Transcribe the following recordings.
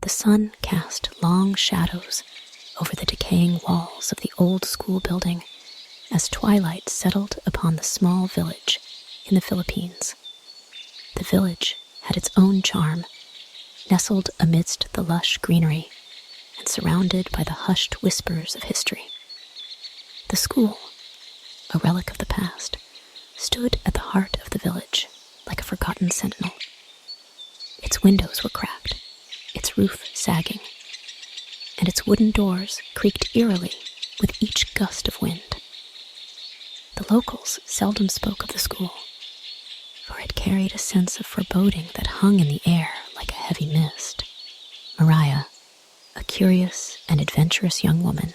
The sun cast long shadows over the decaying walls of the old school building as twilight settled upon the small village in the Philippines. The village had its own charm, nestled amidst the lush greenery and surrounded by the hushed whispers of history. The school, a relic of the past, stood at the heart of the village like a forgotten sentinel. Its windows were cracked, its roof sagging, and its wooden doors creaked eerily with each gust of wind. The locals seldom spoke of the school, for it carried a sense of foreboding that hung in the air like a heavy mist. Mariah, a curious and adventurous young woman,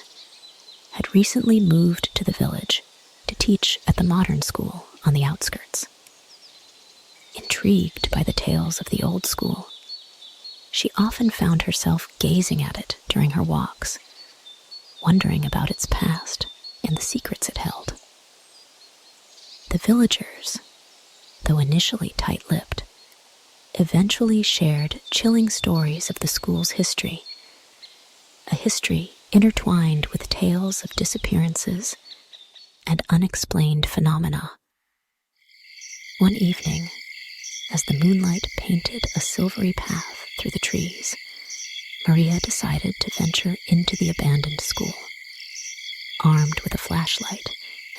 had recently moved to the village to teach at the modern school on the outskirts. Intrigued by the tales of the old school, she often found herself gazing at it during her walks, wondering about its past and the secrets it held. The villagers, though initially tight-lipped, eventually shared chilling stories of the school's history, a history intertwined with tales of disappearances and unexplained phenomena. One evening, as the moonlight painted a silvery path through the trees, Maria decided to venture into the abandoned school. Armed with a flashlight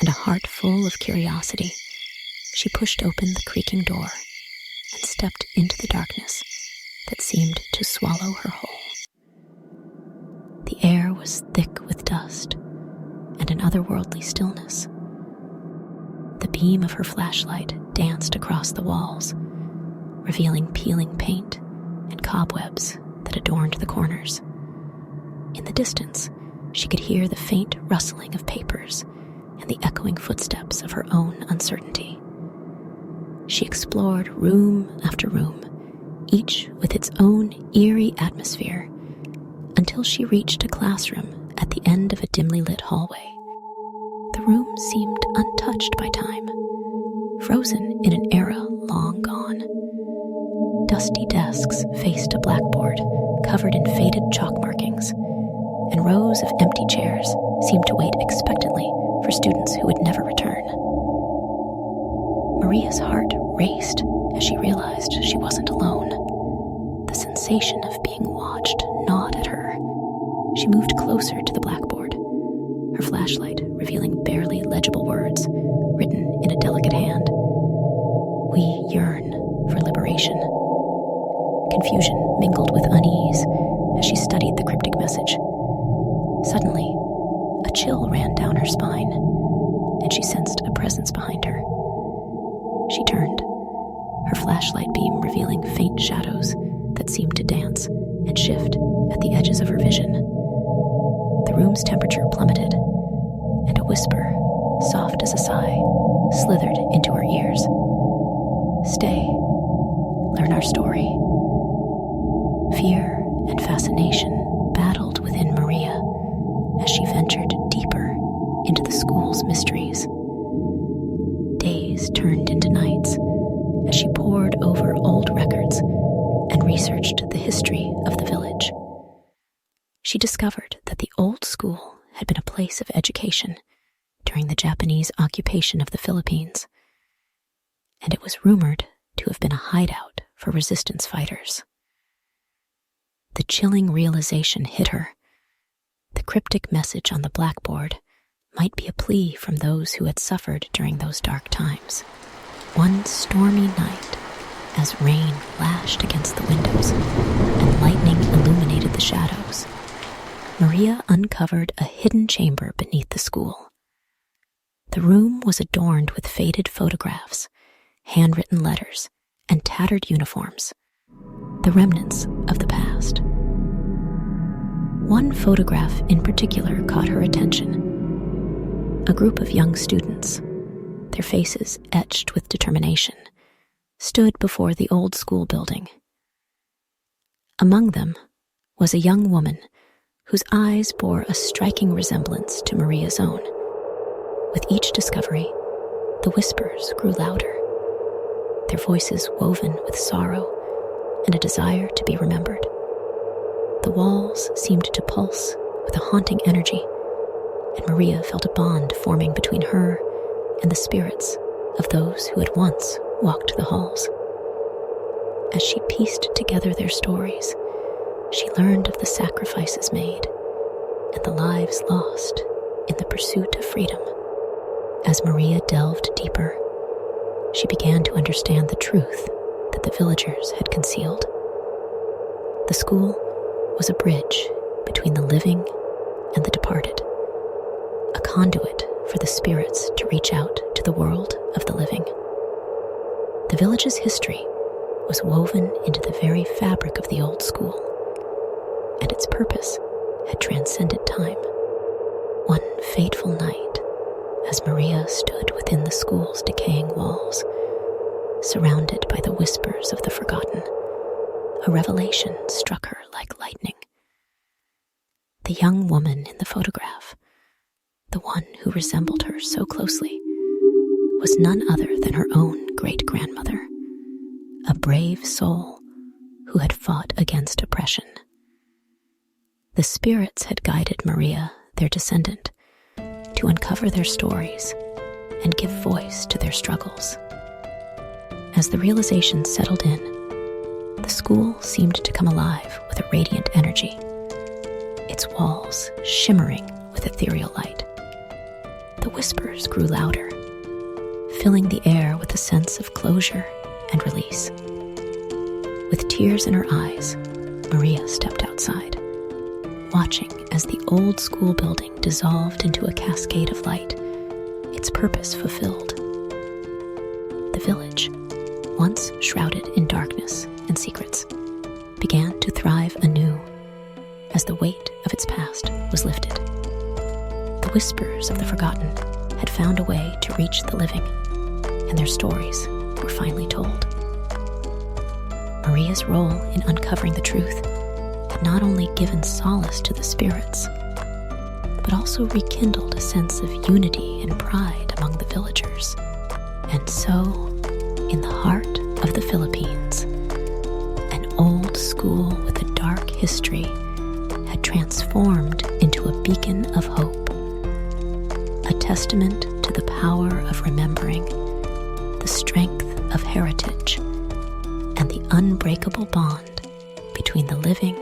and a heart full of curiosity, she pushed open the creaking door and stepped into the darkness that seemed to swallow her whole. The air was thick with dust and an otherworldly stillness. The beam of her flashlight danced across the walls, revealing peeling paint and cobwebs that adorned the corners. In the distance, she could hear the faint rustling of papers and the echoing footsteps of her own uncertainty. She explored room after room, each with its own eerie atmosphere, until she reached a classroom at the end of a dimly lit hallway. The room seemed untouched by time, frozen in an era long gone. Dusty desks faced a blackboard covered in faded chalk markings, and rows of empty chairs seemed to wait expectantly for students who would never return. Maria's heart raced as she realized she wasn't alone. The sensation of being watched gnawed at her. She moved closer to the blackboard, her flashlight revealing barely legible words written in a delicate hand. "We yearn for liberation." Confusion mingled with unease as she studied the cryptic message. Suddenly, a chill ran down her spine, and she sensed a presence behind her. She turned, her flashlight beam revealing faint shadows that seemed to dance and shift at the edges of her vision. The room's temperature plummeted, and a whisper, soft as a sigh, slithered into her ears. "Stay, learn our story." Fear and fascination battled within Maria as she ventured deeper into the school's mysteries. Days turned into nights as she pored over old records and researched the history of the village. She discovered that the old school had been a place of education during the Japanese occupation of the Philippines, and it was rumored to have been a hideout for resistance fighters. The chilling realization hit her. The cryptic message on the blackboard might be a plea from those who had suffered during those dark times. One stormy night, as rain lashed against the windows and lightning illuminated the shadows, Maria uncovered a hidden chamber beneath the school. The room was adorned with faded photographs, handwritten letters, and tattered uniforms, the remnants of the past. One photograph in particular caught her attention. A group of young students, their faces etched with determination, stood before the old school building. Among them was a young woman whose eyes bore a striking resemblance to Maria's own. With each discovery, the whispers grew louder, their voices woven with sorrow and a desire to be remembered. The walls seemed to pulse with a haunting energy, and Maria felt a bond forming between her and the spirits of those who had once walked the halls. As she pieced together their stories, she learned of the sacrifices made and the lives lost in the pursuit of freedom. As Maria delved deeper, she began to understand the truth that the villagers had concealed. The school was a bridge between the living and the departed, a conduit for the spirits to reach out to the world of the living. The village's history was woven into the very fabric of the old school, and its purpose had transcended time. One fateful night, as Maria stood within the school's decaying walls, surrounded by the whispers of the forgotten, a revelation struck her like lightning. The young woman in the photograph, the one who resembled her so closely, was none other than her own great-grandmother, a brave soul who had fought against oppression. The spirits had guided Maria, their descendant, to uncover their stories and give voice to their struggles. As the realization settled in, the school seemed to come alive with a radiant energy, its walls shimmering with ethereal light. The whispers grew louder, filling the air with a sense of closure and release. With tears in her eyes, Maria stepped outside, watching as the old school building dissolved into a cascade of light, its purpose fulfilled. The village, once shrouded in darkness and secrets, began to thrive anew as the weight of its past was lifted. The whispers of the forgotten had found a way to reach the living, and their stories were finally told. Maria's role in uncovering the truth had not only given solace to the spirits, but also rekindled a sense of unity and pride among the villagers. And so, in the heart of the Philippines, an old school with a dark history had transformed into a beacon of hope, a testament to the power of remembering, the strength of heritage, and the unbreakable bond between the living